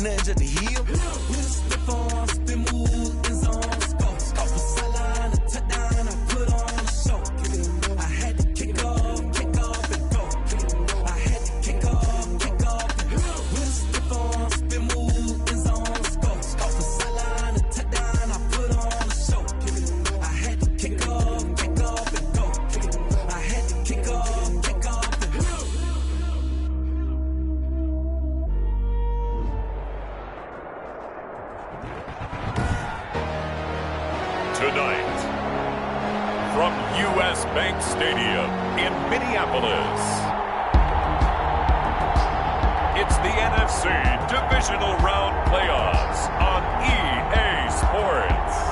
nothing just to heal. With a stiff on, spin move, in zones, go. Go for sideline, a touchdown, I put on a show. I had to kick off and go. I had to kick off and go. With a stiff on, spin move, in zones, go. Go for sideline, a touchdown, I put on a show. I had to kick off and go. I had to kick off and go. Tonight, from U.S. Bank Stadium in Minneapolis, it's the NFC Divisional Round Playoffs on EA Sports.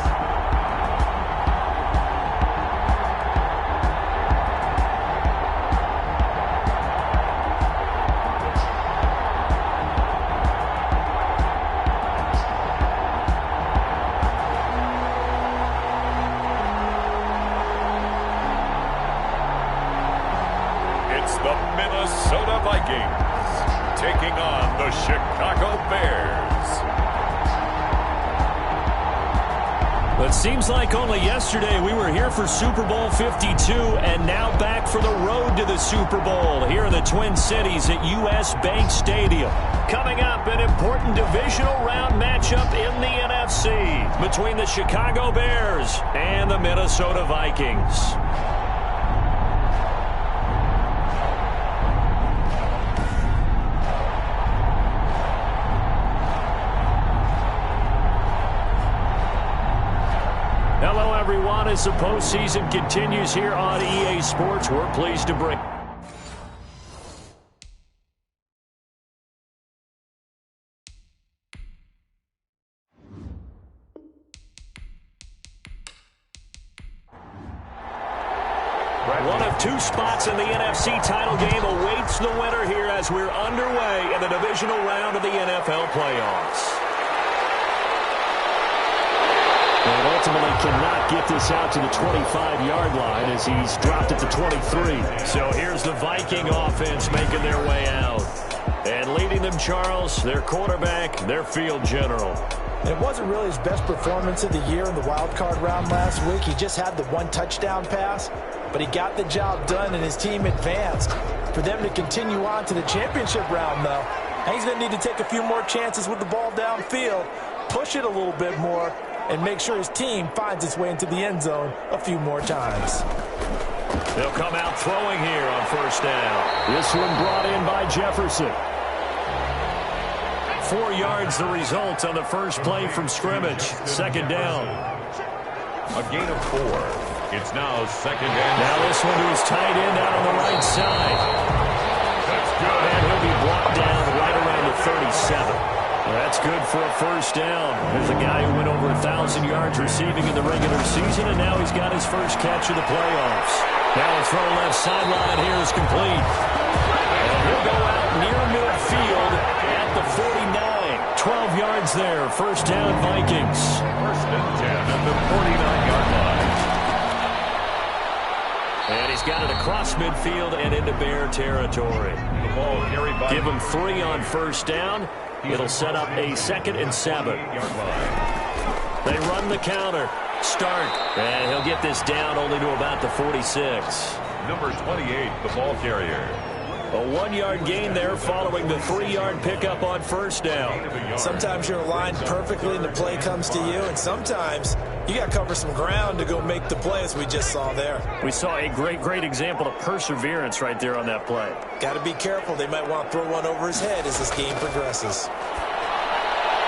The Minnesota Vikings taking on the Chicago Bears. It seems like only yesterday we were here for Super Bowl 52 and now back for the road to the Super Bowl here in the Twin Cities at U.S. Bank Stadium. Coming up, an important divisional round matchup in the NFC between the Chicago Bears and the Minnesota Vikings. Hello, everyone. As the postseason continues here on EA Sports, we're pleased to bring... One of two spots in the NFC title game awaits the winner here as we're underway in the divisional round of the NFL playoffs. And ultimately cannot get this out to the 25-yard line as he's dropped at the 23. So here's the Viking offense making their way out. And leading them, Charles, their quarterback, their field general. It wasn't really his best performance of the year in the wild card round last week. He just had the one touchdown pass, but he got the job done and his team advanced. For them to continue on to the championship round, though, he's going to need to take a few more chances with the ball downfield, push it a little bit more, and make sure his team finds its way into the end zone a few more times. They'll come out throwing here on first down. This one brought in by Jefferson. 4 yards the result on the first play from scrimmage. Second down. A gain of 4. It's now second and... Now this one to his tight end out on the right side. That's good. And he'll be brought down right around the 37. That's good for a first down. There's a guy who went over 1,000 yards receiving in the regular season, and now he's got his first catch of the playoffs. Now the throw left sideline here is complete. And he'll go out near midfield at the 49. 12 yards there. First down, Vikings. First and 10 at the 49-yard line. And he's got it across midfield and into Bear territory. The ball carried by... Give him 3 on first down. It'll set up a 2nd and 7. They run the counter. Start. And he'll get this down only to about the 46. Number 28, the ball carrier. A 1-yard gain there following the 3-yard pickup on first down. Sometimes you're aligned perfectly and the play comes to you, and sometimes you got to cover some ground to go make the play, as we just saw there. We saw a great example of perseverance right there on that play. Got to be careful. They might want to throw one over his head as this game progresses.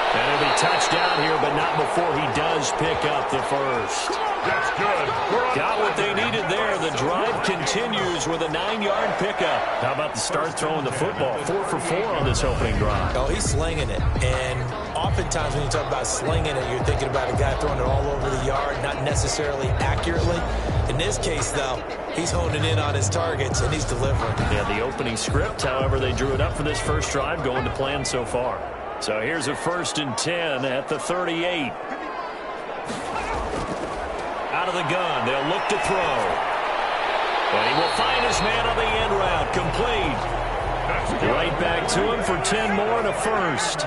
And he'll be touched down here, but not before he does pick up the first. That's good. Got what they needed there. The drive continues with a 9-yard pickup. How about the start throwing the football? 4 for 4 on this opening drive. Oh, he's slinging it. And oftentimes when you talk about slinging it, you're thinking about a guy throwing it all over the yard, not necessarily accurately. In this case, though, he's honing in on his targets, and he's delivering. Yeah, the opening script, however, they drew it up for this first drive, going to plan so far. So here's a 1st and 10 at the 38. Out of the gun, they'll look to throw. And he will find his man on the end route, complete. Right back to him for 10 more and a first.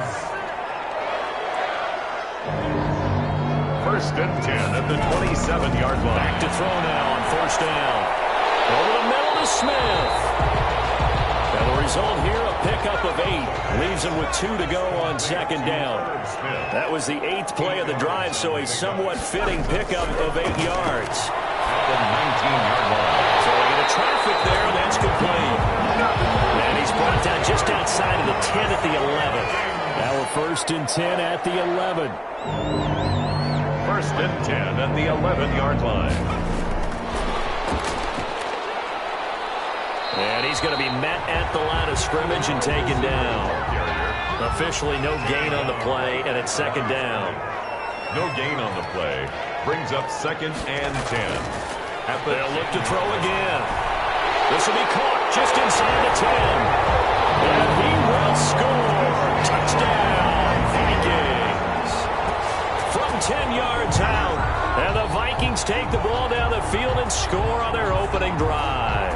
First and 10 at the 27-yard line. Back to throw now on first down. Over the middle to Smith. And the result here, a pickup of 8. Leaves him with 2 to go on second down. That was the 8th play of the drive, so a somewhat fitting pickup of 8 yards. At the 19-yard line. So we get a traffic there, and that's complete. And he's brought down just outside of the 10 at the 11. Now we're first and 10 at the 11. First and 10 at the 11-yard line. And he's going to be met at the line of scrimmage and taken down. Officially no gain on the play, and it's second down. No gain on the play. Brings up second and 10. They'll look to throw again. This will be caught just inside the 10. And he will score. Touchdown, Vikings. From 10 yards out. And the Vikings take the ball down the field and score on their opening drive.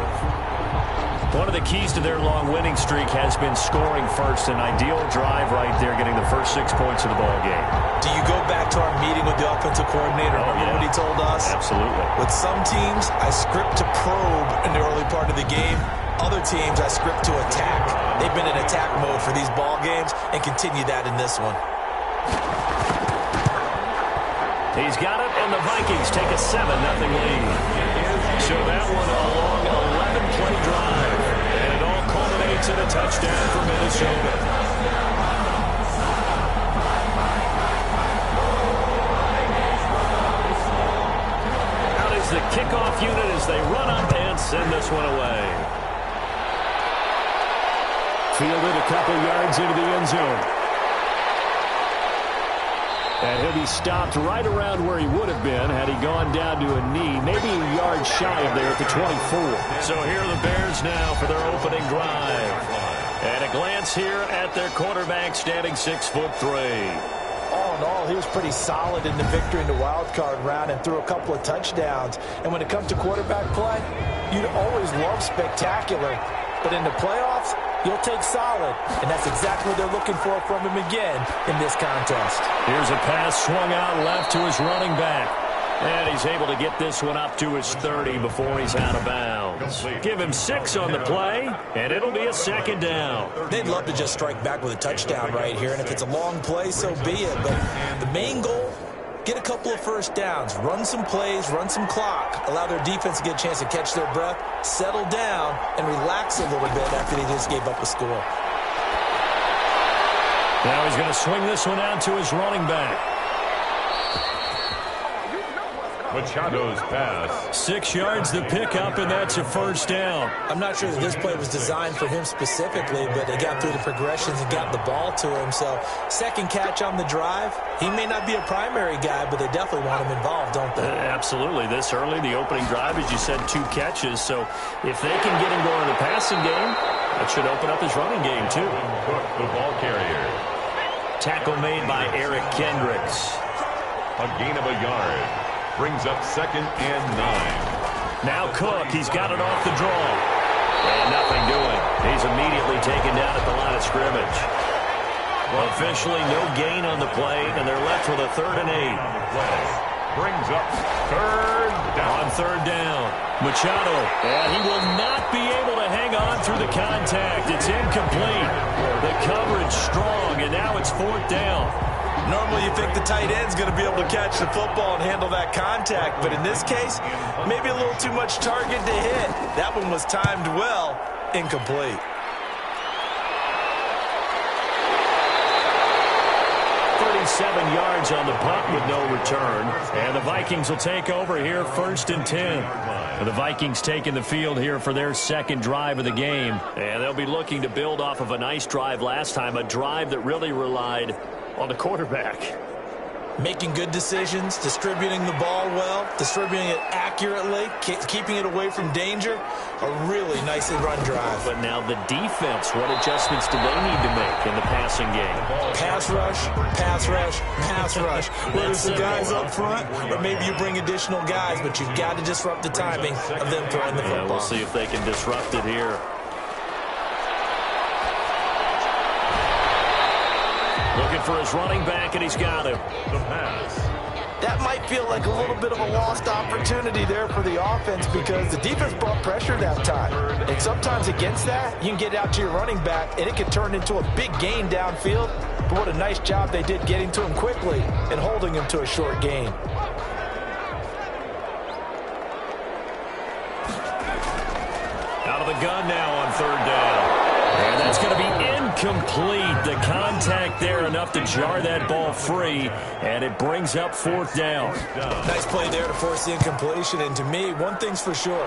One of the keys to their long winning streak has been scoring first. An ideal drive right there, getting the first 6 points of the ball game. Do you go back to our meeting with the offensive coordinator? Remember what he told us? Absolutely. With some teams, I script to probe in the early part of the game. Other teams, I script to attack. They've been in attack mode for these ball games and continue that in this one. He's got it, and the Vikings take a 7-0 lead. So that one a long 11-play drive, and it all culminates in a touchdown for Minnesota. Out is the kickoff unit as they run up and send this one away. Fielded a couple yards into the end zone. And he'll be stopped right around where he would have been had he gone down to a knee, maybe a yard shy of there at the 24. So here are the Bears now for their opening drive. And a glance here at their quarterback, standing 6'3". All in all, he was pretty solid in the victory in the wild card round and threw a couple of touchdowns. And when it comes to quarterback play, you'd always love spectacular. But in the playoffs, you'll take solid. And that's exactly what they're looking for from him again in this contest. Here's a pass swung out left to his running back. And he's able to get this one up to his 30 before he's out of bounds. Give him 6 on the play, and it'll be a second down. They'd love to just strike back with a touchdown right here. And if it's a long play, so be it. But the main goal, get a couple of first downs, run some plays, run some clock, allow their defense to get a chance to catch their breath, settle down, and relax a little bit after they just gave up a score. Now he's going to swing this one out to his running back. Machado's pass. 6 yards the pickup, and that's a first down. I'm not sure that this play was designed for him specifically, but they got through the progressions and got the ball to him. So second catch on the drive. He may not be a primary guy, but they definitely want him involved, don't they? Absolutely. This early, the opening drive, as you said, 2 catches. So if they can get him going in the passing game, that should open up his running game too. Cook, the ball carrier. Tackle made by Eric Kendricks. A gain of a yard. Brings up second and 9. Now Cook, he's got it off the draw. And nothing doing. He's immediately taken down at the line of scrimmage. Officially no gain on the play, and they're left with a 3rd and 8. Brings up third down. On 3rd down, Machado. And he will not be able to hang on through the contact. It's incomplete. The coverage strong, and now it's 4th down. Normally you think the tight end's going to be able to catch the football and handle that contact, but in this case, maybe a little too much target to hit. That one was timed well, incomplete. 37 yards on the punt with no return. And the Vikings will take over here, 1st and 10. The Vikings taking the field here for their second drive of the game. And they'll be looking to build off of a nice drive last time, a drive that really relied on the quarterback. Making good decisions, distributing the ball well, distributing it accurately, keeping it away from danger. A really nicely run drive. But now the defense, what adjustments do they need to make in the passing game? Pass rush, pass rush, pass rush. Whether it's the guys up front or maybe you bring additional guys, but you've got to disrupt the timing of them throwing the football. We'll see if they can disrupt it here. Looking for his running back, and he's got him. The pass. that might feel like a little bit of a lost opportunity there for the offense because the defense brought pressure that time. And sometimes against that, you can get out to your running back, and it can turn into a big gain downfield. But what a nice job they did getting to him quickly and holding him to a short gain. Out of the gun now on third down. And that's going to be incomplete. The contact there enough to jar that ball free, and it brings up fourth down. Nice play there to force the incompletion. And to me, one thing's for sure.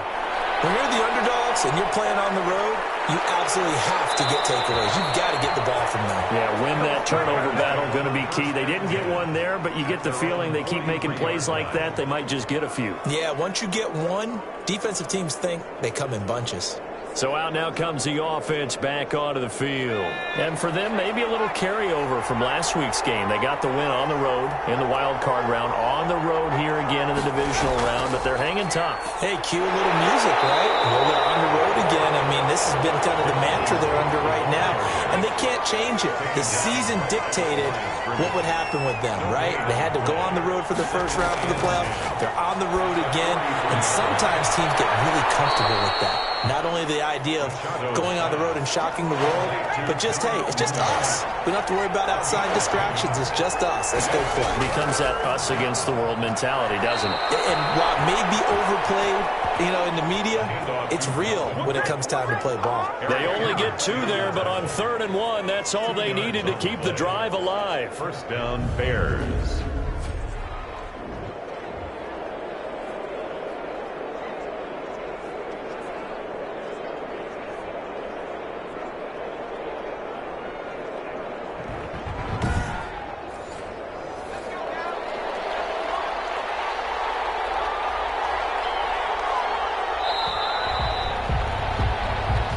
When you're the underdogs and you're playing on the road, you absolutely have to get takeaways. You've got to get the ball from them. Yeah, win that turnover battle, going to be key. They didn't get one there, but you get the feeling they keep making plays like that, they might just get a few. Yeah, once you get one, defensive teams think they come in bunches. So out now comes the offense back onto the field. And for them, maybe a little carryover from last week's game. They got the win on the road in the wild card round, on the road here again in the divisional round, but they're hanging tough. Hey, cue a little music, right? Well, they're on the road again. I mean, this has been kind of the mantra they're under right now, and they can't change it. The season dictated what would happen with them, right? They had to go on the road for the first round for the playoff. They're on the road again, and sometimes teams get really comfortable with that. Not only the idea of going on the road and shocking the world, but just, hey, it's just us. We don't have to worry about outside distractions. It's just us. Let's go play. It becomes that us against the world mentality, doesn't it? And while it may be overplayed, in the media, it's real when it comes time to play ball. They only get two there, but on 3rd and 1, that's all they needed to keep the drive alive. First down, Bears.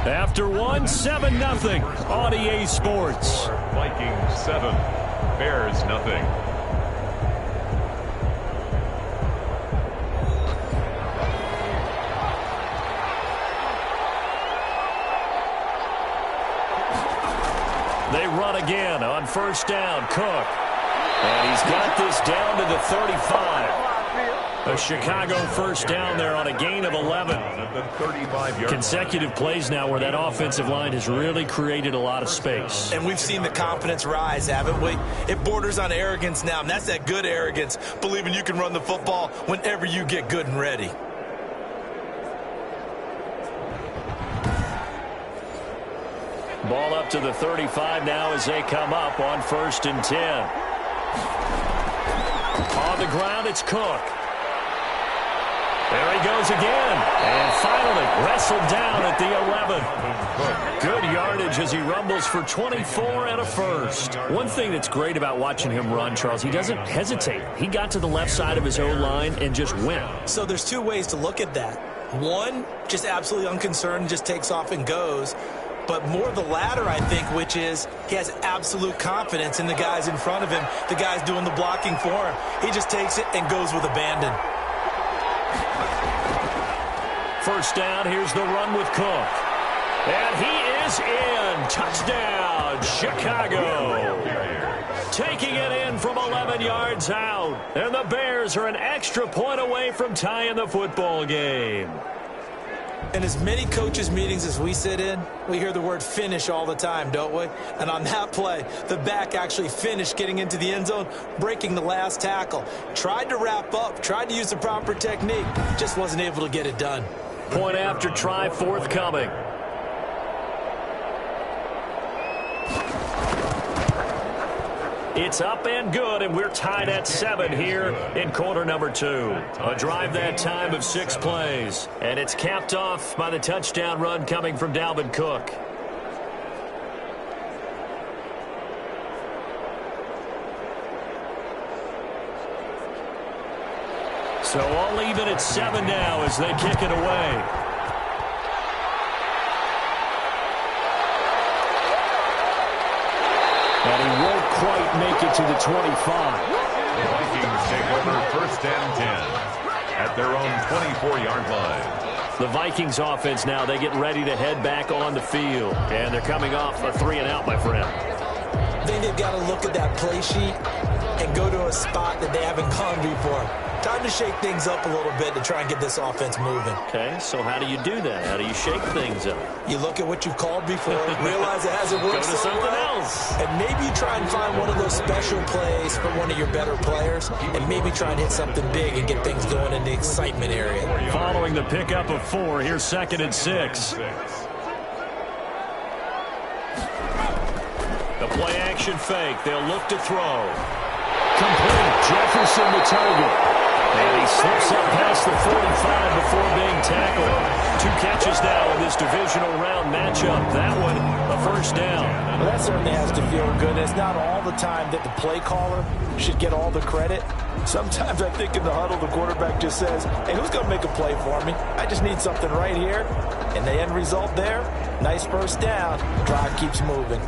After 1, 7-0 on EA Sports. Vikings 7, Bears 0. They run again on first down. Cook. And he's got this down to the 35. A Chicago first down there on a gain of 11. Consecutive plays now where that offensive line has really created a lot of space. And we've seen the confidence rise, haven't we? It borders on arrogance now, and that's that good arrogance, believing you can run the football whenever you get good and ready. Ball up to the 35 now as they come up on 1st and 10. On the ground, it's Cook. There he goes again. And finally wrestled down at the 11. Good yardage as he rumbles for 24 and a first. One thing that's great about watching him run, Charles, he doesn't hesitate. He got to the left side of his own line and just went. So there's two ways to look at that. One, just absolutely unconcerned, just takes off and goes. But more the latter, I think, which is he has absolute confidence in the guys in front of him, the guys doing the blocking for him. He just takes it and goes with abandon. First down, here's the run with Cook. And he is in. Touchdown, Chicago. Taking it in from 11 yards out. And the Bears are an extra point away from tying the football game. In as many coaches' meetings as we sit in, we hear the word finish all the time, don't we? And on that play, the back actually finished getting into the end zone, breaking the last tackle. Tried to wrap up, tried to use the proper technique, just wasn't able to get it done. Point after try forthcoming. It's up and good, and we're tied at 7 here in quarter number 2. A drive that time of 6 plays, and it's capped off by the touchdown run coming from Dalvin Cook. So all even at 7 now as they kick it away. And he won't quite make it to the 25. The Vikings take over first and 10 at their own 24-yard line. The Vikings offense now, they get ready to head back on the field. And they're coming off a 3-and-out, my friend. I think they've got to look at that play sheet and go to a spot that they haven't gone before. Time to shake things up a little bit to try and get this offense moving. Okay, so how do you do that? How do you shake things up? You look at what you've called before, realize it hasn't worked Go to so something well, else. and maybe you try and find one of those special plays for one of your better players, and maybe try and hit something big and get things going in the excitement area. Following the pickup of 4, here's 2nd and 6. The play action fake. They'll look to throw. Complete. Jefferson the target. And he slips up past the 45 before being tackled. 2 catches now in this divisional round matchup. That one, a first down. Well, that certainly has to feel good. It's not all the time that the play caller should get all the credit. Sometimes I think in the huddle, the quarterback just says, hey, who's going to make a play for me? I just need something right here. And the end result there, nice first down. Drive keeps moving.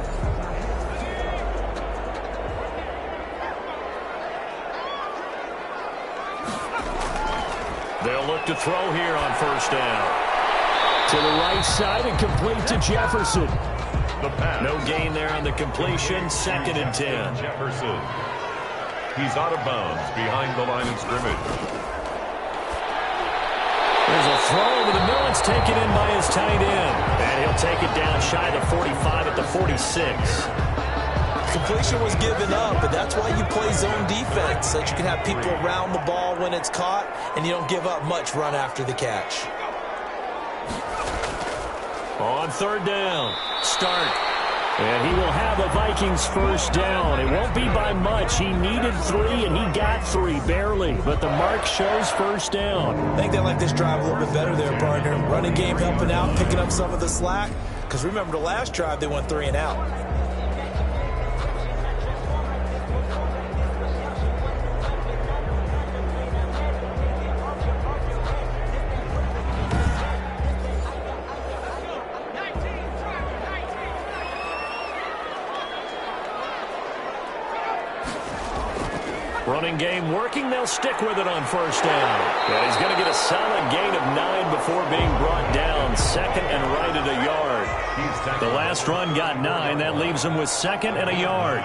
They'll look to throw here on first down. To the right side and complete to Jefferson. The pass. No gain there on the completion. 2nd and 10. Jefferson. He's out of bounds behind the line of scrimmage. There's a throw over the middle. It's taken in by his tight end. And he'll take it down shy of the 45 at the 46. Completion was given up, but that's why you play zone defense, so that you can have people around the ball when it's caught, and you don't give up much run after the catch. On 3rd down, start. And he will have a Vikings first down. It won't be by much. He needed 3, and he got 3, barely. But the mark shows first down. I think they like this drive a little bit better there, partner. Running game helping out, picking up some of the slack. Because remember, the last drive, they went 3 and out. Running game working. They'll stick with it on first down. And he's going to get a solid gain of 9 before being brought down. 2nd and right at a yard. The last run got 9. That leaves him with 2nd and a yard.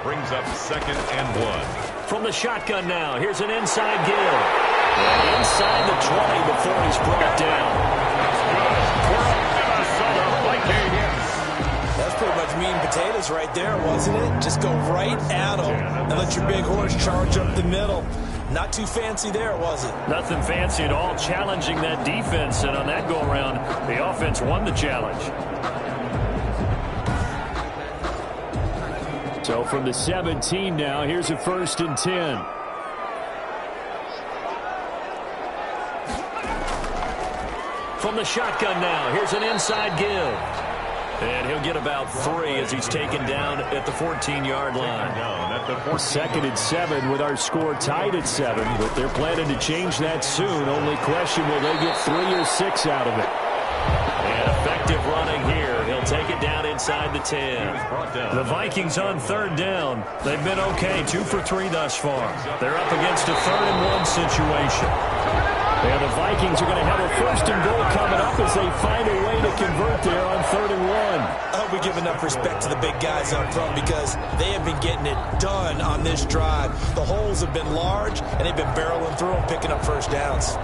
Brings up 2nd and 1. From the shotgun now. Here's an inside give. And inside the 20 before he's brought down. That's pretty much meat and potatoes right there, wasn't it? Just go right at them and let your big horse charge up the middle. Not too fancy there, was it? Nothing fancy at all, challenging that defense. And on that go-around, the offense won the challenge. So from the 17 now, here's a 1st and 10. From the shotgun now, here's an inside give. And he'll get about 3 as he's taken down at the 14-yard line. 2nd and 7 with our score tied at 7, but they're planning to change that soon. Only question, will they get 3 or 6 out of it? And effective running here. He'll take it down inside the 10. The Vikings on 3rd down. They've been okay, 2 for 3 thus far. They're up against a 3rd and 1 situation. And the Vikings are going to have a 1st and goal coming up as they find a way to convert there on 3rd and 1. I hope we give enough respect to the big guys up front because they have been getting it done on this drive. The holes have been large, and they've been barreling through them, picking up first downs.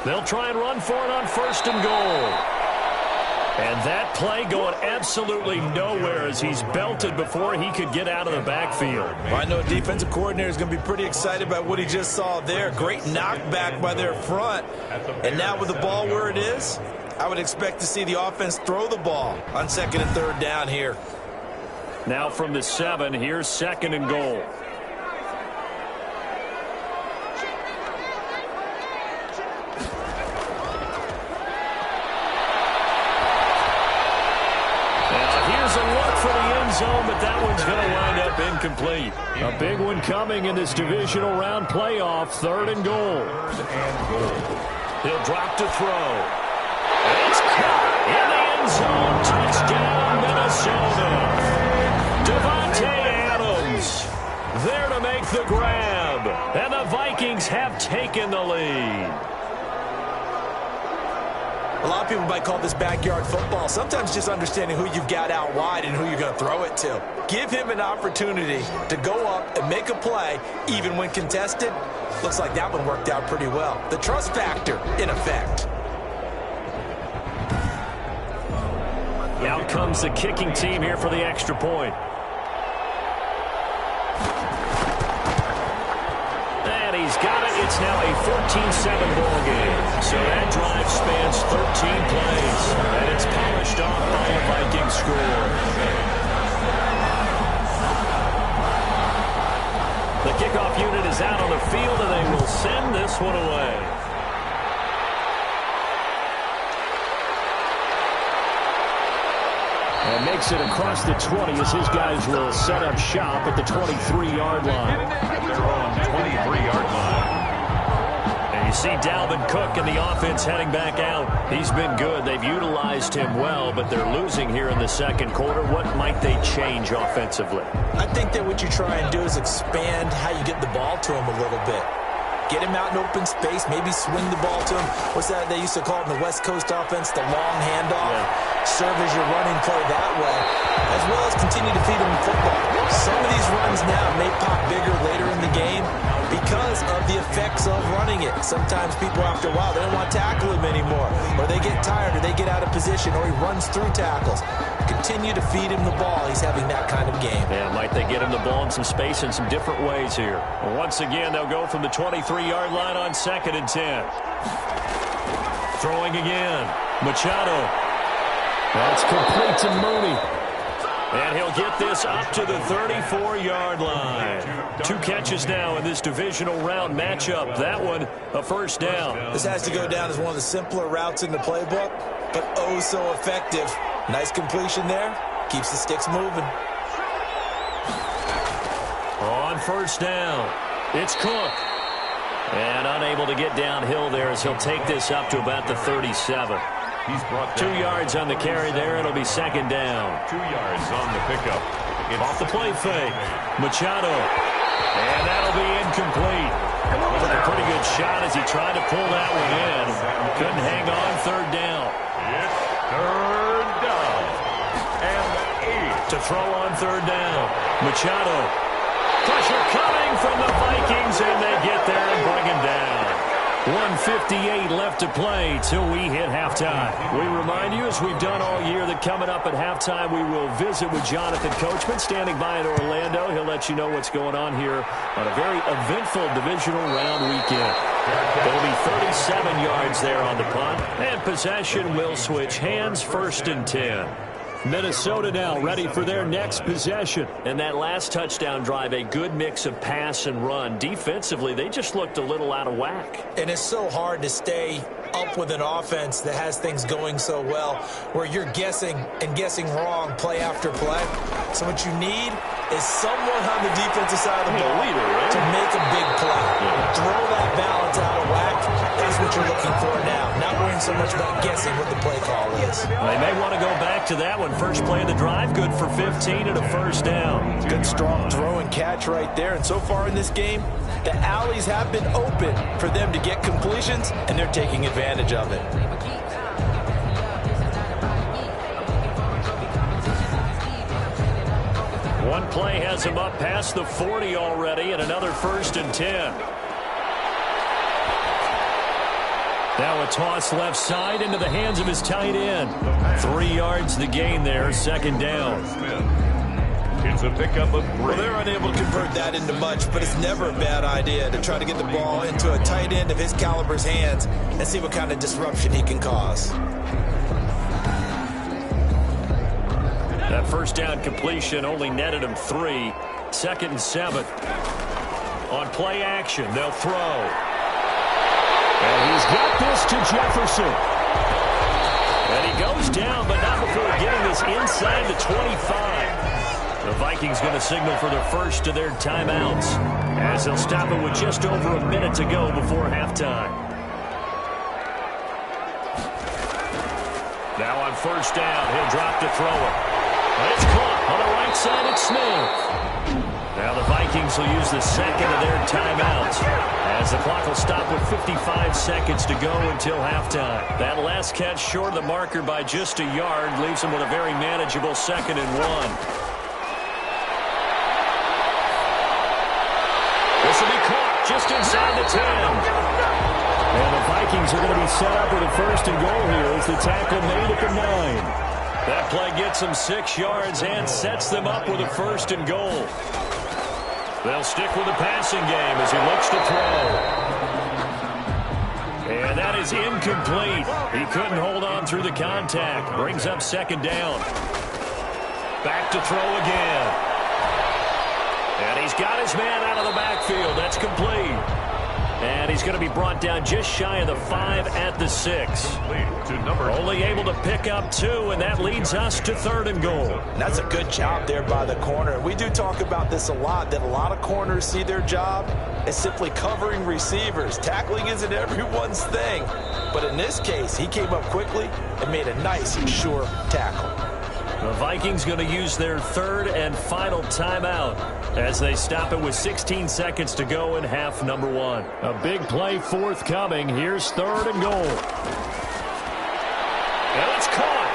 They'll try and run for it on 1st and goal. And that play going absolutely nowhere as he's belted before he could get out of the backfield. Well, I know a defensive coordinator is going to be pretty excited by what he just saw there. Great knockback by their front. And now with the ball where it is, I would expect to see the offense throw the ball on 2nd and 3rd down here. Now from the 7, here's 2nd and goal. Zone, but that one's going to wind up incomplete. A big one coming in this divisional round playoff. 3rd and goal. He'll drop to throw. It's caught in the end zone. Touchdown, Minnesota. make the grab. And the Vikings have taken the lead. A lot of people might call this backyard football. Sometimes just understanding who you've got out wide and who you're going to throw it to. Give him an opportunity to go up and make a play, even when contested. Looks like that one worked out pretty well. The trust factor, in effect. Out comes the kicking team here for the extra point. And he's got it. It's now a 14-7 ball game. So that drive spans 13 plays. And it's polished off by a Viking score. The kickoff unit is out on the field, and they will send this one away. And makes it across the 20 as his guys will set up shop at the 23-yard line. At their own 23-yard line. And you see Dalvin Cook and the offense heading back out. He's been good. They've utilized him well, but they're losing here in the second quarter. What might they change offensively? I think that what you try and do is expand how you get the ball to him a little bit. Get him out in open space, maybe swing the ball to him. What's that they used to call it in the West Coast offense, the long handoff? Yeah. Serve as your running play that way, as well as continue to feed him the football. Some of these runs now may pop bigger later in the game because of the effects of running it. Sometimes people, after a while, they don't want to tackle him anymore, or they get tired, or they get out of position, or he runs through tackles. Continue to feed him the ball. He's having that kind of game. Yeah, might they get him the ball in some space in some different ways here. Well, once again, they'll go from the 23-yard line on 2nd and 10. Throwing again. Machado. That's complete to Mooney. And he'll get this up to the 34-yard line. 2 catches now in this divisional round matchup. That one, a first down. This has to go down as one of the simpler routes in the playbook, but oh so effective. Nice completion there. Keeps the sticks moving. On first down, it's Cook. And unable to get downhill there as he'll take this up to about the 37. He's brought 2 yards on the carry there. It'll be 2nd down. 2 yards on the pickup. Off the play fake. Machado. And that'll be incomplete. Took a pretty good shot as he tried to pull that one in. Couldn't hang on. 3rd down. It's 3rd down. And 8. To throw on 3rd down. Machado. Pressure coming from the Vikings, and they get there and bring him down. 1:58 left to play till we hit halftime. We remind you, as we've done all year, that coming up at halftime, we will visit with Jonathan Coachman, standing by in Orlando. He'll let you know what's going on here on a very eventful divisional round weekend. There'll be 37 yards there on the punt, and possession will switch hands. 1st and 10. Minnesota now ready for their next possession. And that last touchdown drive, a good mix of pass and run. Defensively, they just looked a little out of whack. And it's so hard to stay up with an offense that has things going so well, where you're guessing and guessing wrong play after play. So what you need is someone on the defensive side of the ball to make a big play. Throw that balance out of whack. That's what you're looking for now. Not worrying so much about guessing what the play call is. They may want to go back to that one. First play of the drive, good for 15 and a 1st down. Good strong throw and catch right there. And so far in this game, the alleys have been open for them to get completions, and they're taking advantage of it. One play has him up past the 40 already, and another 1st and 10. Now a toss left side into the hands of his tight end. 3 yards the gain there, 2nd down. It's a pickup of 3. Well, they're unable to convert that into much, but it's never a bad idea to try to get the ball into a tight end of his caliber's hands and see what kind of disruption he can cause. That 1st down completion only netted him 3. 2nd and 7. On play action, they'll throw. And he's got this to Jefferson. And he goes down, but not before getting this inside the 25. The Vikings going to signal for their first of their timeouts, as they'll stop it with just over a minute to go before halftime. Now on 1st down, he'll drop to throw it. And it's caught on the right side. It's Smith. Now the Vikings will use the second of their timeouts as the clock will stop with 55 seconds to go until halftime. That last catch short of the marker by just a yard leaves them with a very manageable 2nd and 1. This will be caught just inside the 10. And the Vikings are going to be set up with a 1st and goal here as the tackle made at the 9. That play gets them 6 yards and sets them up with a 1st and goal. They'll stick with the passing game as he looks to throw. And that is incomplete. He couldn't hold on through the contact. Brings up 2nd down. Back to throw again. And he's got his man out of the backfield. That's complete. And he's going to be brought down just shy of the 5 at the 6. Only able to pick up 2, and that leads us to 3rd and goal. That's a good job there by the corner. We do talk about this a lot, that a lot of corners see their job as simply covering receivers. Tackling isn't everyone's thing. But in this case, he came up quickly and made a nice, sure tackle. The Vikings going to use their 3rd and final timeout as they stop it with 16 seconds to go in half number 1. A big play forthcoming. Here's 3rd and goal. And it's caught.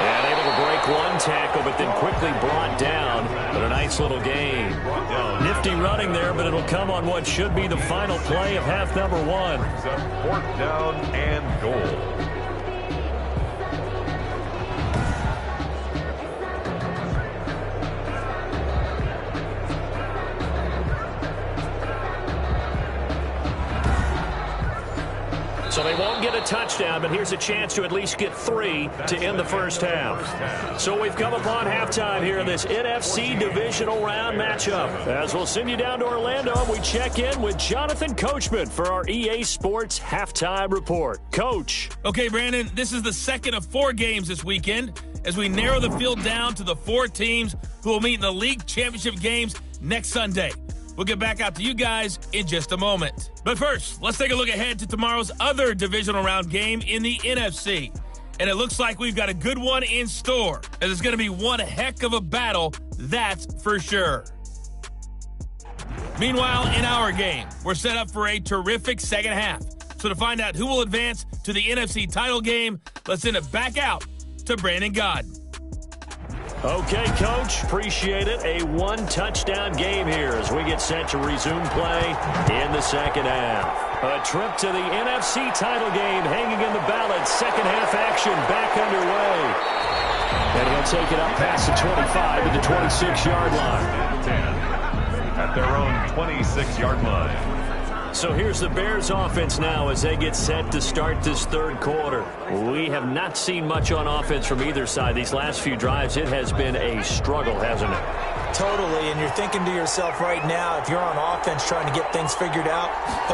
And able to break one tackle, but then quickly brought down. But a nice little gain. Nifty running there, but it'll come on what should be the final play of half number 1. 4th down and goal. So they won't get a touchdown, but here's a chance to at least get 3 to end the first half. So we've come upon halftime here in this NFC divisional round matchup. As we'll send you down to Orlando, we check in with Jonathan Coachman for our EA Sports Halftime Report. Coach. Okay, Brandon, this is the 2nd of 4 games this weekend as we narrow the field down to the 4 teams who will meet in the league championship games next Sunday. We'll get back out to you guys in just a moment. But first, let's take a look ahead to tomorrow's other divisional round game in the NFC. And it looks like we've got a good one in store, as it's going to be one heck of a battle, that's for sure. Meanwhile, in our game, we're set up for a terrific second half. So to find out who will advance to the NFC title game, let's send it back out to Brandon Godden. Okay, Coach, appreciate it. A 1-touchdown game here as we get set to resume play in the second half. A trip to the NFC title game hanging in the balance. Second half action back underway. And he'll take it up past the 25 to the 26-yard line. At their own 26-yard line. So here's the Bears offense now as they get set to start this 3rd quarter. We have not seen much on offense from either side. These last few drives, it has been a struggle, hasn't it? Totally, and you're thinking to yourself right now, if you're on offense trying to get things figured out,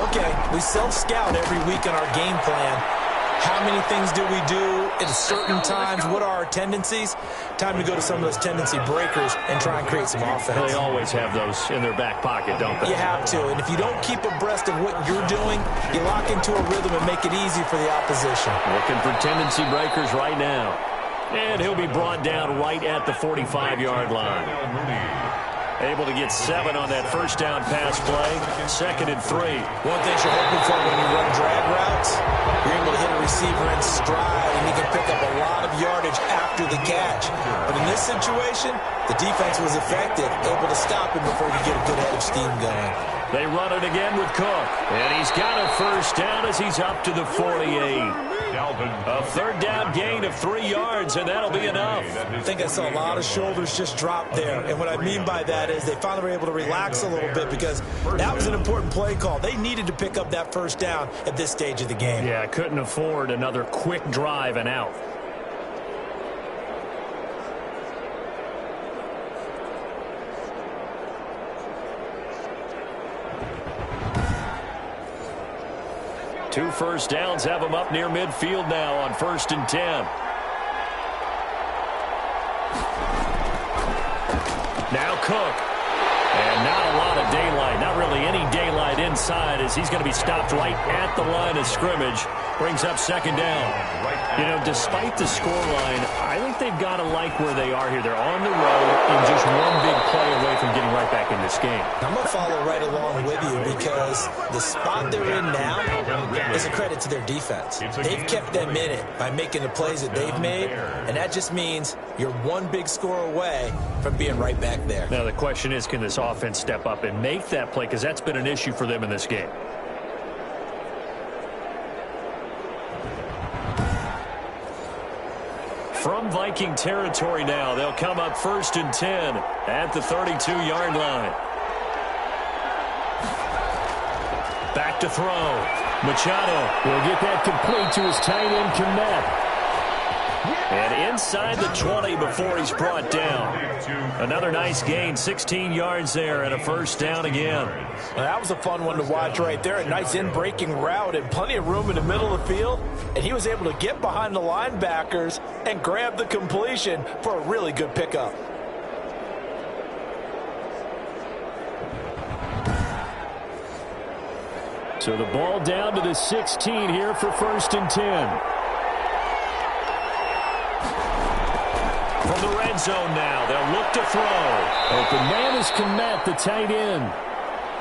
okay, we self-scout every week in our game plan. How many things do we do at certain times? What are our tendencies? Time to go to some of those tendency breakers and try and create some offense. They always have those in their back pocket, don't they? You have to. And if you don't keep abreast of what you're doing, you lock into a rhythm and make it easy for the opposition. Looking for tendency breakers right now. And he'll be brought down right at the 45-yard line. Able to get 7 on that first down pass play. 2nd and 3. One thing you're hoping for when you run drag routes, you're able to hit a receiver in stride, and he can pick up a lot of yardage after the catch. But in this situation, the defense was effective, able to stop him before you get a good head of steam going. They run it again with Cook. And he's got a first down as he's up to the 48. A 3rd down gain of 3 yards, and that'll be enough. I think I saw a lot of shoulders just drop there. And what I mean by that is they finally were able to relax a little bit because that was an important play call. They needed to pick up that first down at this stage of the game. Yeah, couldn't afford another quick drive and out. Two first downs have them up near midfield now on 1st and 10. Now Cook. And not a lot of daylight, not really any daylight inside as he's going to be stopped right at the line of scrimmage. Brings up 2nd down. You know, despite the scoreline, I think they've got to like where they are here. They're on the road team just one big play away from getting right back in this game. I'm going to follow right along with you because the spot they're in now is a credit to their defense. They've kept them in it by making the plays that they've made, and that just means you're one big score away from being right back there. Now the question is, can this offense step up and make that play, because that's been an issue for them in this game. From Viking territory now, they'll come up 1st and 10 at the 32-yard line. Back to throw. Machado will get that complete to his tight end, Kmet. And inside the 20 before he's brought down. Another nice gain, 16 yards there, and a first down again. Well, that was a fun one to watch right there. A nice in-breaking route and plenty of room in the middle of the field. And he was able to get behind the linebackers and grab the completion for a really good pickup. So the ball down to the 16 here for 1st and 10. From the red zone now, they'll look to throw. Open man is Kmet, the tight end.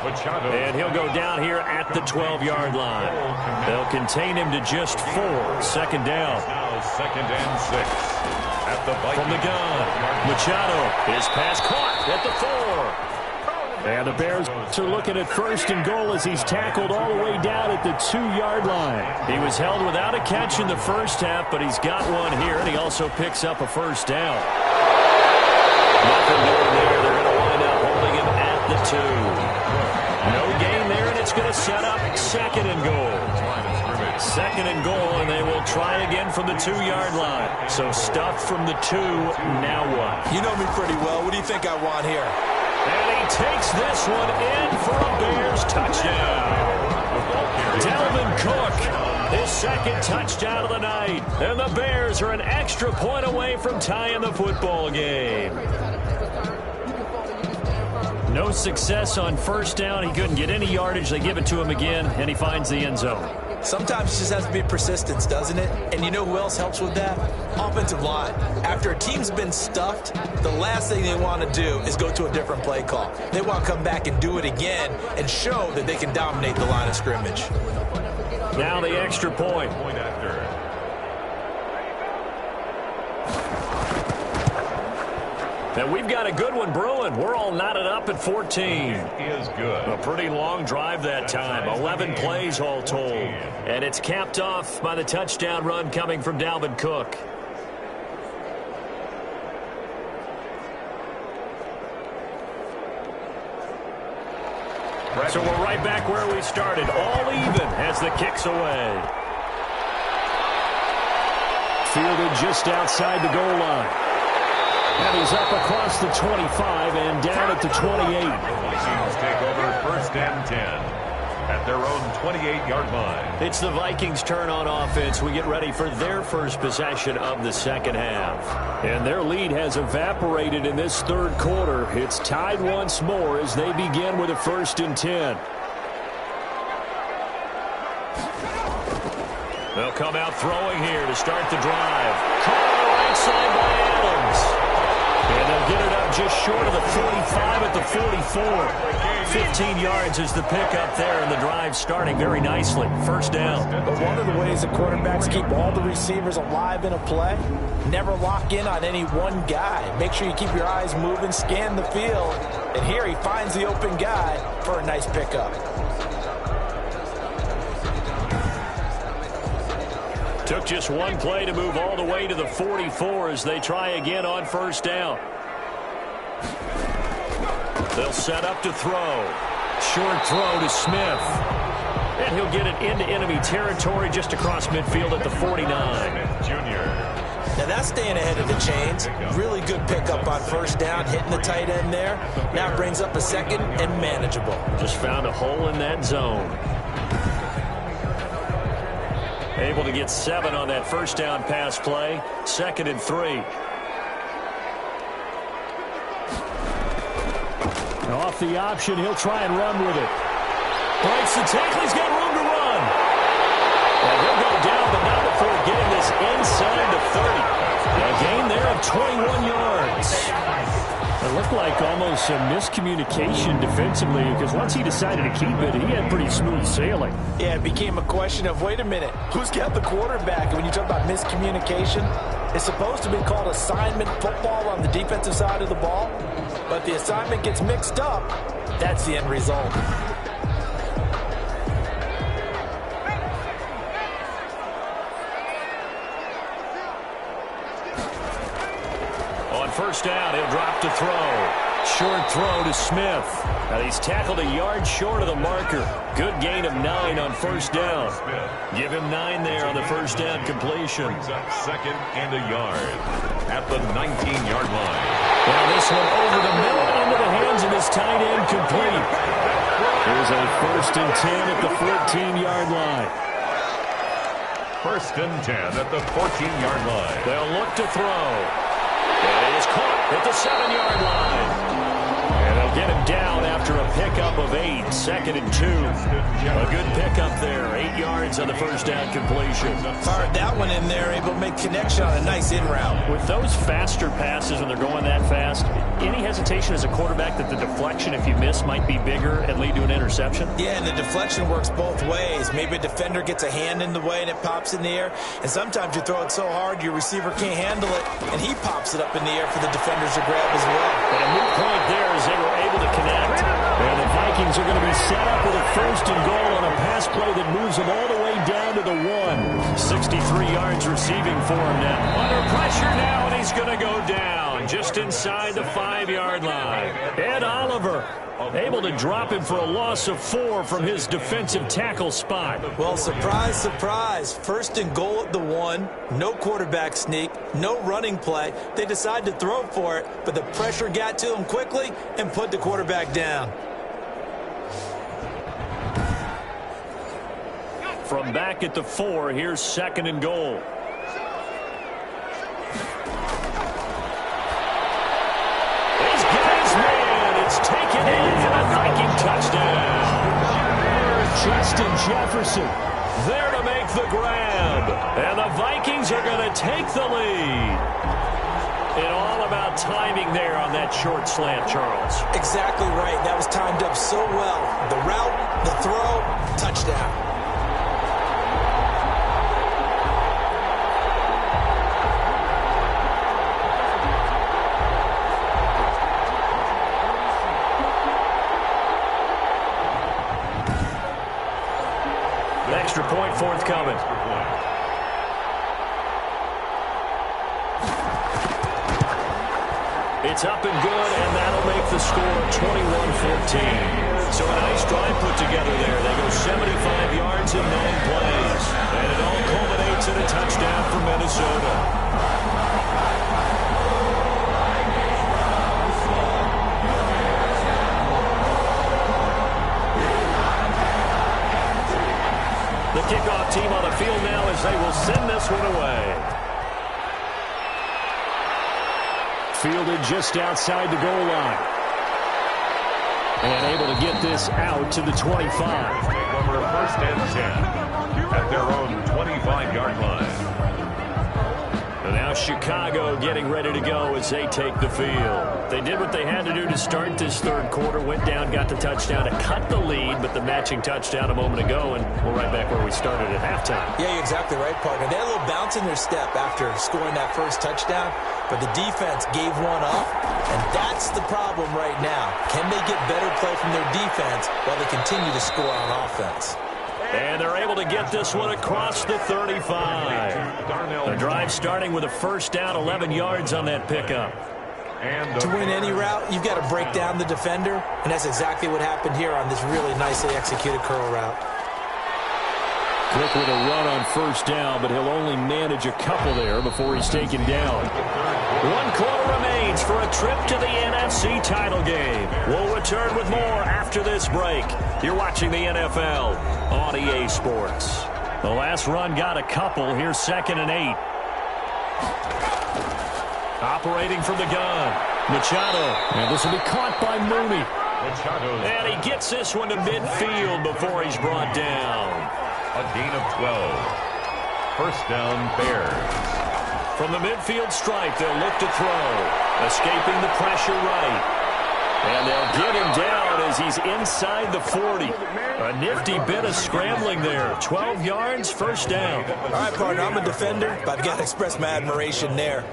And he'll go down here at the 12-yard line. They'll contain him to just 4. 2nd down. Now 2nd and 6. At the Vikings. From the gun, Machado. His pass caught at the 4. And the Bears are looking at 1st and goal as he's tackled all the way down at the 2-yard line. He was held without a catch in the first half, but he's got one here, and he also picks up a first down. Nothing doing there. They're going to wind up holding him at the 2. No gain there, and it's going to set up 2nd and goal. 2nd and goal, and they will try again from the 2-yard line. So stuffed from the 2, now what? You know me pretty well. What do you think I want here? And he takes this one in for a Bears touchdown. Dalvin Cook, his 2nd touchdown of the night. And the Bears are an extra point away from tying the football game. No success on first down. He couldn't get any yardage. They give it to him again, and he finds the end zone. Sometimes it just has to be persistence, doesn't it? And you know who else helps with that? Offensive line. After a team's been stuffed, the last thing they want to do is go to a different play call. They want to come back and do it again and show that they can dominate the line of scrimmage. Now the extra point. Point after. And we've got a good one brewing. We're all knotted up at 14. Is good. A pretty long drive that time. 11 plays all told. And it's capped off by the touchdown run coming from Dalvin Cook. So we're right back where we started. All even as the kick's away. Fielded just outside the goal line. And he's up across the 25 and down at the 28. Vikings take over 1st and 10 at their own 28-yard line. It's the Vikings' turn on offense. We get ready for their first possession of the 2nd half. And their lead has evaporated in this 3rd quarter. It's tied once more as they begin with a 1st and 10. They'll come out throwing here to start the drive. Caught on the right side by Adams. And they'll get it up just short of the 45 at the 44. 15 yards is the pickup there, and the drive starting very nicely. First down. But one of the ways the quarterbacks keep all the receivers alive in a play, never lock in on any one guy. Make sure you keep your eyes moving, scan the field. And here he finds the open guy for a nice pickup. Took just one play to move all the way to the 44 as they try again on first down. They'll set up to throw. Short throw to Smith. And he'll get it into enemy territory just across midfield at the 49. Junior. Now that's staying ahead of the chains. Really good pickup on first down, hitting the tight end there. Now brings up a 2nd and manageable. Just found a hole in that zone. Able to get 7 on that first down pass play. 2nd and 3. Off the option, he'll try and run with it. Breaks the tackle, he's got room to run. And he'll go down, but not before getting this inside the 30. A gain there of 21 yards. looked like almost a miscommunication defensively because once he decided to keep it, he had pretty smooth sailing. Yeah, it became a question of, wait a minute, who's got the quarterback? And when you talk about miscommunication, it's supposed to be called assignment football on the defensive side of the ball, but the assignment gets mixed up. That's the end result. On first down, he'll drop to throw. Short throw to Smith. Now he's tackled a yard short of the marker. Good gain of 9 on first down. Give him 9 there on the first down completion. Brings up second and a yard at the 19-yard line. Now this one over the middle into the hands of his tight end complete. Here's a first and 10 at the 14-yard line. First and 10 at the 14-yard line. They'll look to throw. And it is caught at the 7-yard line. And they'll get him down after a pickup of 8. Second and 2. A good pickup there. 8 yards on the first down completion. Fired that one in there, able to make connection on a nice in route. With those faster passes when they're going that fast, any hesitation as a quarterback that the deflection, if you miss, might be bigger and lead to an interception? Yeah, and the deflection works both ways. Maybe a defender gets a hand in the way and it pops in the air. And sometimes you throw it so hard your receiver can't handle it, and he pops it up in the air for the defenders to grab as well. And a moot point there as they were able to connect. And the Vikings are going to be set up with a first and goal on a pass play that moves them all the way down to the 1. 63 yards receiving for him now. Under pressure now, and he's going to go down just inside the 5-yard line. Ed Oliver able to drop him for a loss of 4 from his defensive tackle spot. Well, surprise, surprise. First and goal at the 1. No quarterback sneak. No running play. They decide to throw for it, but the pressure got to him quickly and put the quarterback down. From back at the 4, here's second and goal. He's got his man. It's taken in for a Viking touchdown. Justin Jefferson there to make the grab. And the Vikings are going to take the lead. And all about timing there on that short slant, Charles. Exactly right. That was timed up so well. The route, the throw, touchdown. Extra point forthcoming. It's up and good, and that'll make the score 21-14. So a nice drive put together there. They go 75 yards in 9 plays. And it all culminates in a touchdown for Minnesota. The kickoff team on the field now as they will send this one away. Fielded just outside the goal line. And able to get this out to the 25. Take over first and 10 at their own 25-yard line. And now Chicago getting ready to go as they take the field. They did what they had to do to start this third quarter. Went down, got the touchdown to cut the lead, but the matching touchdown a moment ago, and we're right back where we started at halftime. Yeah, you're exactly right, partner. They had a little bounce in their step after scoring that first touchdown, but the defense gave one up, and that's the problem right now. Can they get better play from their defense while they continue to score on offense? And they're able to get this one across the 35. The drive starting with a first down, 11 yards on that pickup. To win any route, you've got to break down the defender, and that's exactly what happened here on this really nicely executed curl route. Quick with a run on first down, but he'll only manage a couple there before he's taken down. 1 quarter remains for a trip to the NFC title game. We'll return with more after this break. You're watching the NFL on EA Sports. The last run got a couple. Here's second and 8. Operating from the gun, Machado. And this will be caught by Mooney. And he gets this one to midfield before he's brought down. A gain of 12. First down, Bears. From the midfield stripe, they'll look to throw. Escaping the pressure right. And they'll get him down as he's inside the 40. A nifty bit of scrambling there. 12 yards, first down. All right, partner, I'm a defender, but I've got to express my admiration there.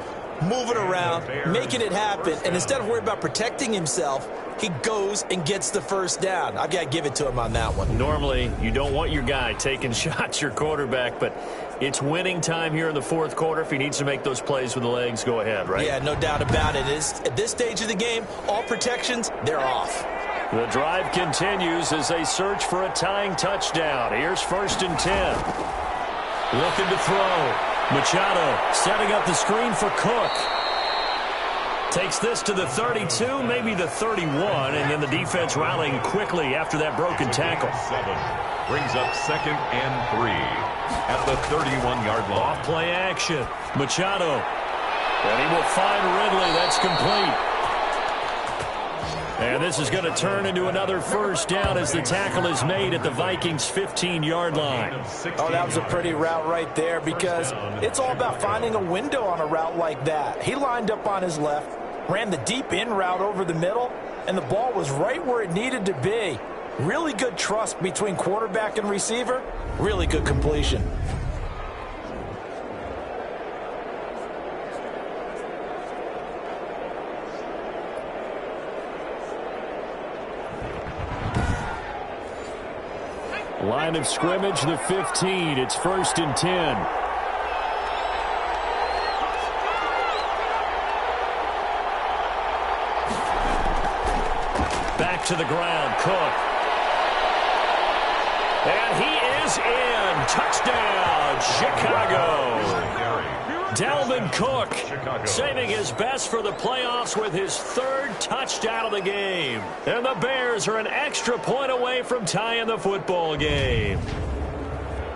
Moving around, making it happen, and instead of worrying about protecting himself, he goes and gets the first down. I've got to give it to him on that one. Normally, you don't want your guy taking shots, your quarterback, but it's winning time here in the fourth quarter. If he needs to make those plays with the legs, go ahead, right? Yeah, no doubt about it. At this stage of the game, all protections, they're off. The drive continues as they search for a tying touchdown. Here's 1st and 10. Looking to throw. Machado setting up the screen for Cook. Takes this to the 32, maybe the 31, and then the defense rallying quickly after that broken tackle. Brings up 2nd and 3 at the 31-yard line. Off play action. Machado. And he will find Ridley. That's complete. And this is going to turn into another first down as the tackle is made at the Vikings' 15-yard line. Oh, that was a pretty route right there because it's all about finding a window on a route like that. He lined up on his left, ran the deep in route over the middle, and the ball was right where it needed to be. Really good trust between quarterback and receiver. Really good completion. Line of scrimmage, the 15. It's 1st and 10. Back to the ground, Cook. And he is in. Touchdown, Chicago. Dalvin Cook saving his best for the playoffs with his 3rd touchdown of the game. And the Bears are an extra point away from tying the football game.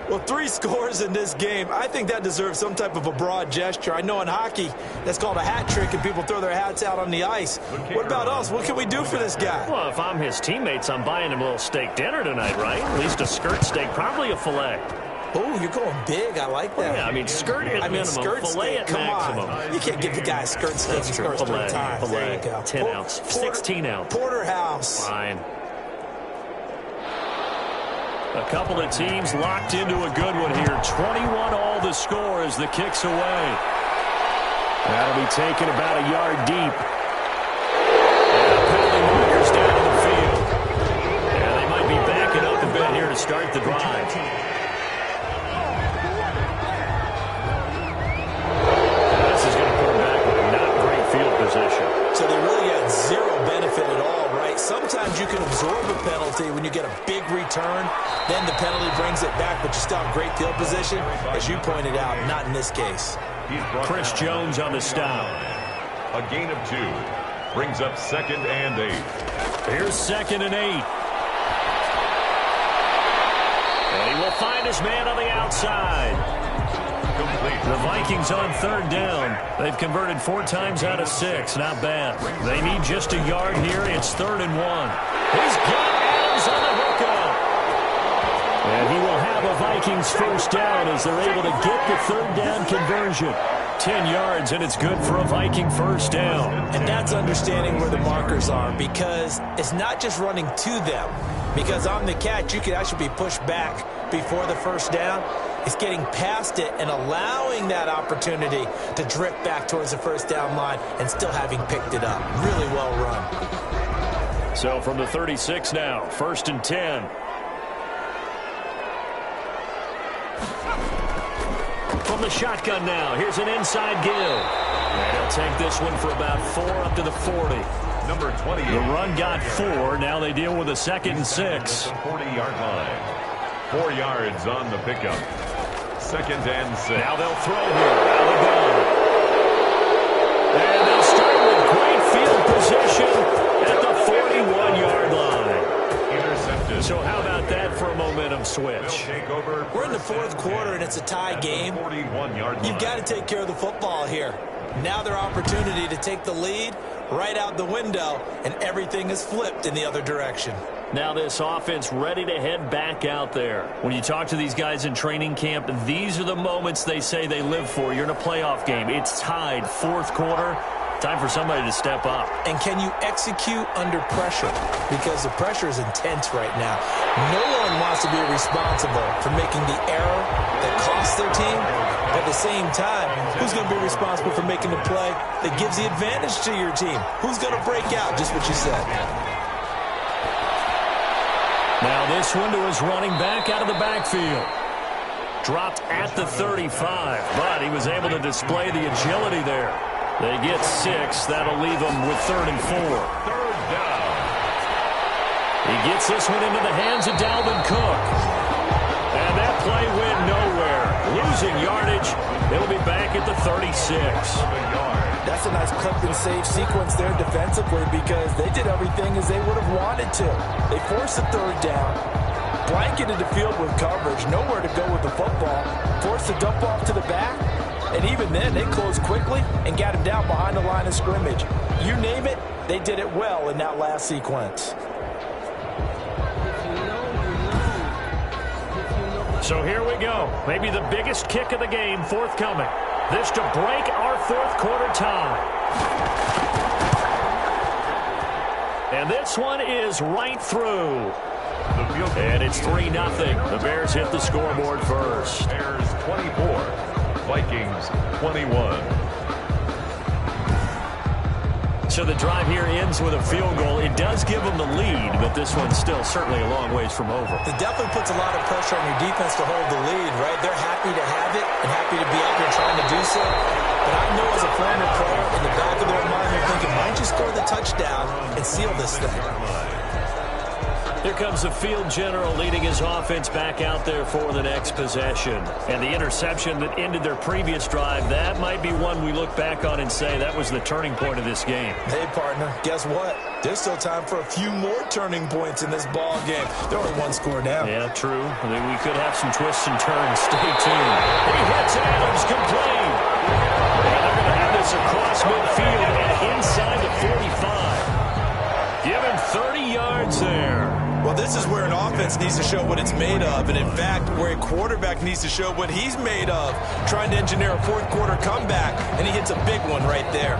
Well, 3 scores in this game. I think that deserves some type of a broad gesture. I know in hockey, that's called a hat trick, and people throw their hats out on the ice. What about us? What can we do for this guy? Well, if I'm his teammates, I'm buying him a little steak dinner tonight, right? At least a skirt steak, probably a filet. Oh, you're going big. I like that. Well, yeah, I mean, skirt at minimum, skirt filet steak. at Come maximum. on. You can't give the guy a skirt steak. That's true. Filet, 10 ounce, 16 ounce. Porterhouse. Fine. A couple of teams locked into a good one here. 21 all the score as the kick's away. That'll be taken about a yard deep. And penalty markers down in the field. And they might be backing up a bit here to start the drive. This is going to put them back with not great field position. So they really got zero benefit at all, right? Sometimes you can absorb a penalty when you get a big return. Then the penalty brings it back, but you still have great field position. As you pointed out, not in this case. Chris Jones on the stop. A gain of 2. Brings up 2nd and 8. Here's 2nd and 8. And he will find his man on the outside. Complete. The Vikings on 3rd down. They've converted 4 times out of 6. Not bad. They need just a yard here. It's 3rd and 1. He's got Adams on the hookup. And he will have a Vikings first down as they're able to get the 3rd down conversion. 10 yards, and it's good for a Viking first down. And that's understanding where the markers are, because it's not just running to them. Because on the catch, you could actually be pushed back before the first down. It's getting past it and allowing that opportunity to drift back towards the first down line and still having picked it up. Really well run. So from the 36 now, 1st and 10. From the shotgun now, here's an inside give. And he'll take this one for about 4 up to the 40. Number 20. The run got 4. Now they deal with a 2nd and 6. 40-yard line. 4 yards on the pickup. 2nd and 6. Now they'll throw here. Out of the gun. And they'll start with great field position at the 41-yard line. Intercepted. So how about that for a momentum switch? We're in the 4th quarter, and it's a tie game. 41-yard line. You've got to take care of the football here. Now their opportunity to take the lead right out the window, and everything is flipped in the other direction. Now this offense ready to head back out there. When you talk to these guys in training camp, these are the moments they say they live for. You're in a playoff game. It's tied 4th quarter. Time for somebody to step up. And can you execute under pressure? Because the pressure is intense right now. No one wants to be responsible for making the error that costs their team. But at the same time, who's going to be responsible for making the play that gives the advantage to your team? Who's going to break out? Just what you said. Now this one to his running back out of the backfield. Dropped at the 35, but he was able to display the agility there. They get 6. That'll leave them with 3rd and 4. Third down. He gets this one into the hands of Dalvin Cook. And that play went nowhere. Losing yardage. They'll be back at the 36. That's a nice clip and save sequence there defensively because they did everything as they would have wanted to. They forced the 3rd down, blanketed the field with coverage, nowhere to go with the football, forced the dump off to the back, and even then they closed quickly and got him down behind the line of scrimmage. You name it, they did it well in that last sequence. So here we go. Maybe the biggest kick of the game forthcoming. This to break our 4th quarter tie. And this one is right through. And it's 3-0. The Bears hit the scoreboard first. Bears 24, Vikings 21. So the drive here ends with a field goal. It does give them the lead, but this one's still certainly a long ways from over. It definitely puts a lot of pressure on your defense to hold the lead, right? They're happy to have it and happy to be out there trying to do so. But I know as a former player, in the back of their mind, they're thinking, why don't you score the touchdown and seal this thing? Here comes the field general leading his offense back out there for the next possession. And the interception that ended their previous drive, that might be one we look back on and say that was the turning point of this game. Hey, partner, guess what? There's still time for a few more turning points in this ball game. They're only 1 score down. Yeah, true. I mean, we could have some twists and turns. Stay tuned. He hits Adams, complete. And they're going to have this across midfield and inside the 45. Give him 30 yards there. Well, this is where an offense needs to show what it's made of, and in fact, where a quarterback needs to show what he's made of, trying to engineer a 4th quarter comeback, and he hits a big one right there.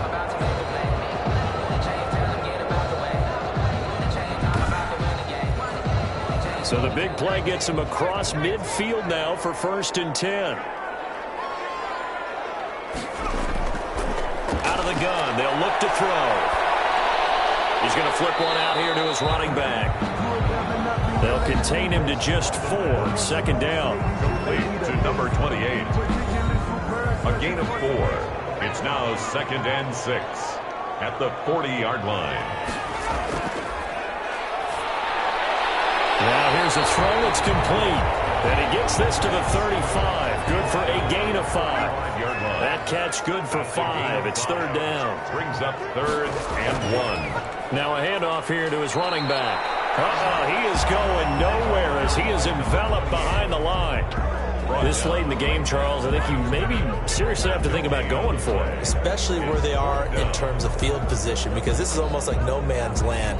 So the big play gets him across midfield now for 1st and 10. Out of the gun, they'll look to throw. He's going to flip one out here to his running back. They'll contain him to just 4. 2nd down. Complete to number 28. A gain of 4. It's now 2nd and 6 at the 40-yard line. Now here's a throw. It's complete. And he gets this to the 35. Good for a gain of 5. That catch good for 5. It's 3rd down. Brings up 3rd and 1. Now a handoff here to his running back. He is going nowhere as he is enveloped behind the line. This late in the game, Charles, I think you maybe seriously have to think about going for it. Especially where they are in terms of field position, because this is almost like no man's land.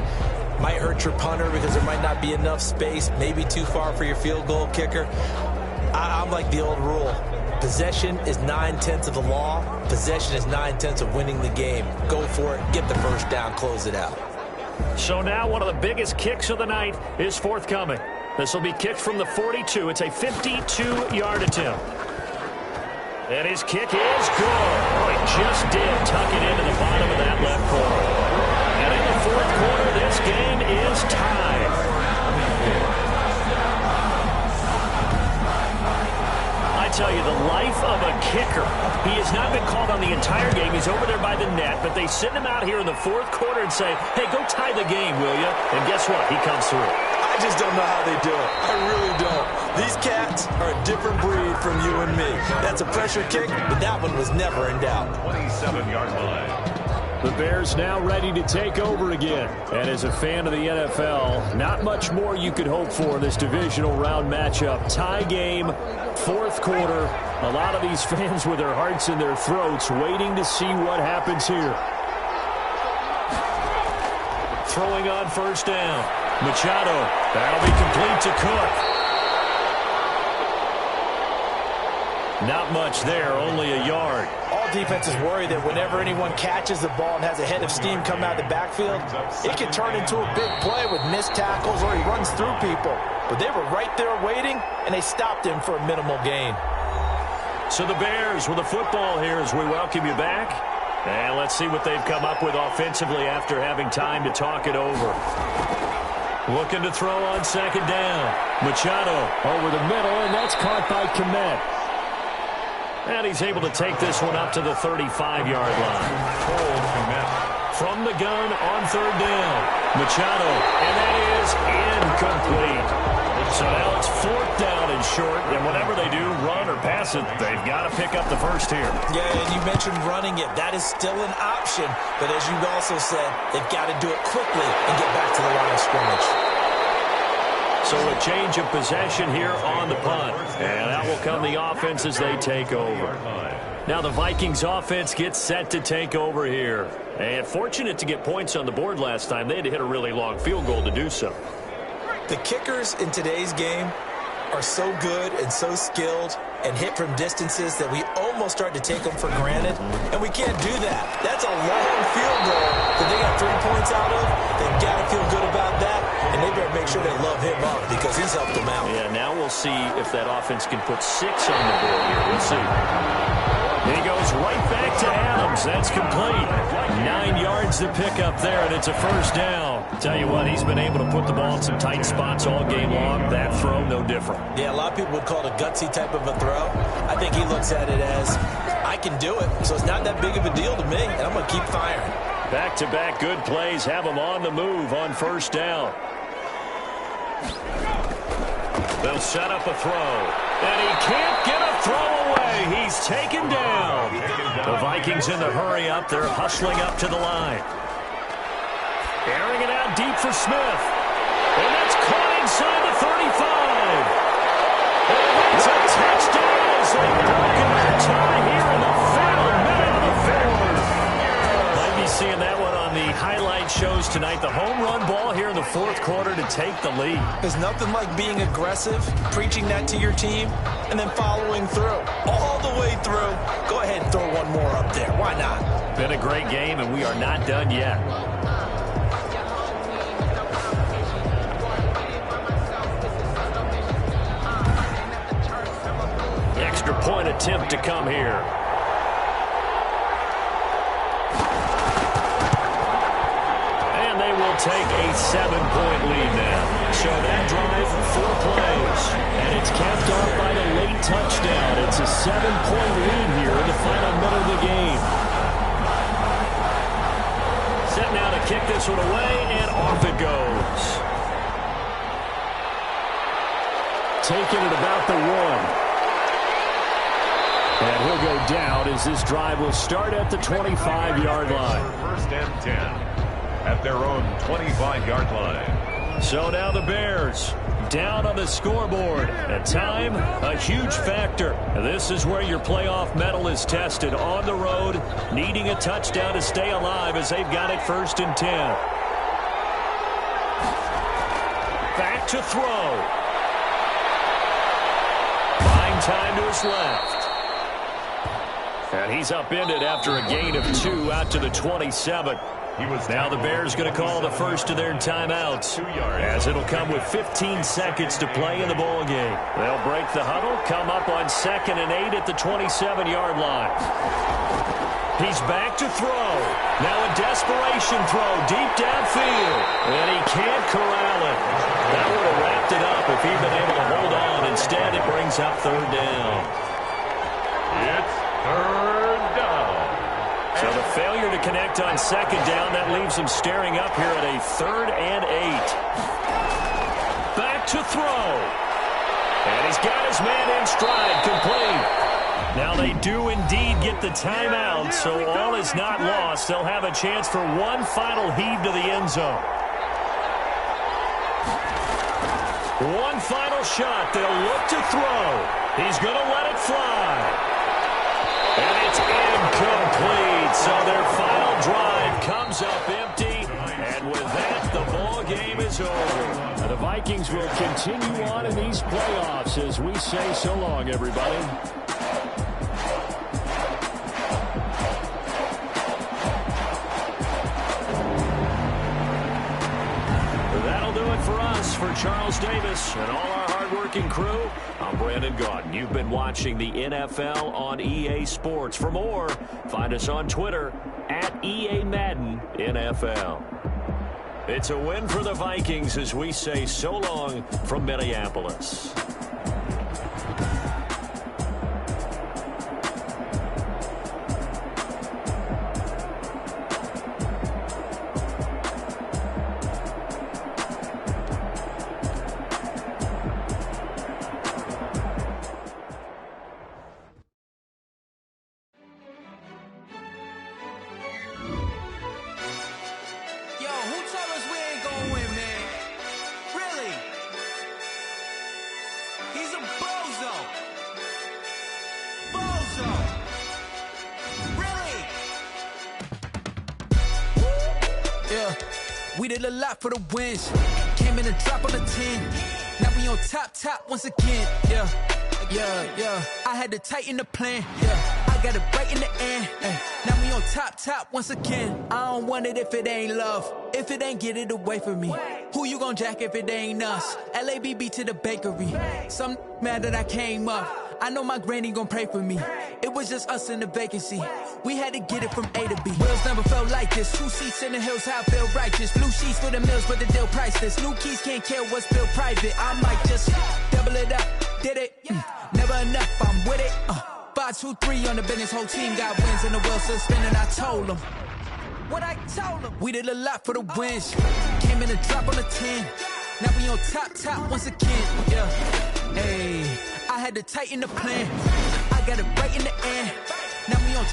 Might hurt your punter because there might not be enough space, maybe too far for your field goal kicker. I'm like the old rule. Possession is 9/10 of the law. Possession is 9/10 of winning the game. Go for it, get the 1st down, close it out. So now one of the biggest kicks of the night is forthcoming. This will be kicked from the 42. It's a 52-yard attempt. And his kick is good. Oh, he just did tuck it into the bottom of that left corner. And in the 4th quarter, this game is tied. I tell you, the life of a kicker. He has not been called on the entire game. He's over there by the net, but they send him out here in the 4th quarter and say, hey, go tie the game, will you? And guess what? He comes through. I just don't know how they do it. I really don't. These cats are a different breed from you and me. That's a pressure kick, but that one was never in doubt. 27-yard line. The Bears now ready to take over again. And as a fan of the NFL, not much more you could hope for in this divisional round matchup. Tie game, 4th quarter. A lot of these fans with their hearts in their throats waiting to see what happens here. Throwing on 1st down. Machado. That'll be complete to Cook. Not much there, only a yard. All defenses worry that whenever anyone catches the ball and has a head of steam coming out of the backfield, it can turn into a big play with missed tackles or he runs through people. But they were right there waiting, and they stopped him for a minimal gain. So the Bears with the football here as we welcome you back. And let's see what they've come up with offensively after having time to talk it over. Looking to throw on second down. Machado over the middle, and that's caught by Kmet. And he's able to take this one up to the 35-yard line. From the gun on third down. Machado, and that is incomplete. So now it's fourth down and short, and whenever they do run or pass it, they've got to pick up the first here. Yeah, and you mentioned running it. That is still an option, but as you also said, they've got to do it quickly and get back to the line of scrimmage. So a change of possession here on the punt, and that will come the offense as they take over. Now the Vikings offense gets set to take over here. And fortunate to get points on the board last time. They had to hit a really long field goal to do so. The kickers in today's game are so good and so skilled and hit from distances that we almost start to take them for granted, and we can't do that. That's a long field goal that they got 3 points out of. They've got to feel good about that, and they better make sure they love him up because he's helped them out. Yeah, now we'll see if that offense can put 6 on the board here. We'll see. And he goes right back to Adams. That's complete. 9 yards to pick up there, and it's a first down. Tell you what, he's been able to put the ball in some tight spots all game long. That throw, no different. Yeah, a lot of people would call it a gutsy type of a throw. I think he looks at it as, I can do it, so it's not that big of a deal to me, and I'm going to keep firing. Back-to-back good plays have him on the move on first down. They'll set up a throw, and he can't get a throw away. He's taken down. The Vikings in the hurry up. They're hustling up to the line. Airing it out deep for Smith. And that's caught inside the 35. And it's a touchdown as they've broken their tie here in the final minute of the fourth. Might be seeing that one on the highlight shows tonight. The home run ball here in the fourth quarter to take the lead. There's nothing like being aggressive, preaching that to your team, and then following through. All the way through. Go ahead and throw one more up there. Why not? Been a great game, and we are not done yet. Extra point attempt to come here. And they will take a 7-point lead now. So that drive, 4 plays. And it's capped off by the late touchdown. It's a 7-point lead here in the final minute of the game. Set now to kick this one away, and off it goes. Taking it about the 1. And he'll go down as this drive will start at the 25-yard line. First and 10 at their own 25-yard line. So now the Bears down on the scoreboard. At time, a huge factor. This is where your playoff mettle is tested on the road, needing a touchdown to stay alive as they've got it first and 10. Back to throw. Fine time to his left. And he's upended after a gain of 2 out to the 27. Now the Bears going to call the first of their timeouts, as it'll come with 15 seconds to play in the ball game. They'll break the huddle, come up on 2nd and 8 at the 27-yard line. He's back to throw. Now a desperation throw deep downfield, and he can't corral it. That would have wrapped it up if he'd been able to hold on. Instead, it brings up third down. It's third down. So the failure to connect on second down, that leaves him staring up here at a 3rd and 8. Back to throw. And he's got his man in stride, complete. Now they do indeed get the timeout, so all is not lost. They'll have a chance for one final heave to the end zone. One final shot. They'll look to throw. He's going to let it fly. And it's incomplete. So their final drive comes up empty. And with that, the ball game is over. The Vikings will continue on in these playoffs as we say so long, everybody. do it for us. For Charles Davis and all our hardworking crew, I'm Brandon Gaudin. You've been watching the NFL on EA Sports. For more, find us on Twitter at EA Madden NFL. It's a win for the Vikings as we say so long from Minneapolis. We did a lot for the wins. Came in a drop on the 10. Now we on top once again. Yeah. I had to tighten the plan. Yeah. I got it right in the end. Now we on top once again. I don't want it if it ain't love. If it ain't, get it away from me. Who you gon' jack if it ain't us? LABB to the bakery. Some mad that I came up. I know my granny gon' pray for me. It was just us in the vacancy. We had to get it from A to B. Wheels never felt like this. 2 seats in the hills, how I feel righteous. Blue sheets for the mills, but the deal priceless. New keys can't care what's built private. I might just double it up. Did it? Never enough, I'm with it. 5, 2, 3 on the business. Whole team got wins and the wheels still spinning. I told them what I told them. We did a lot for the wins. Came in a drop on the 10. Now we on top once again. Yeah. Hey, I had to tighten the plan. I got it right in the end. Now we on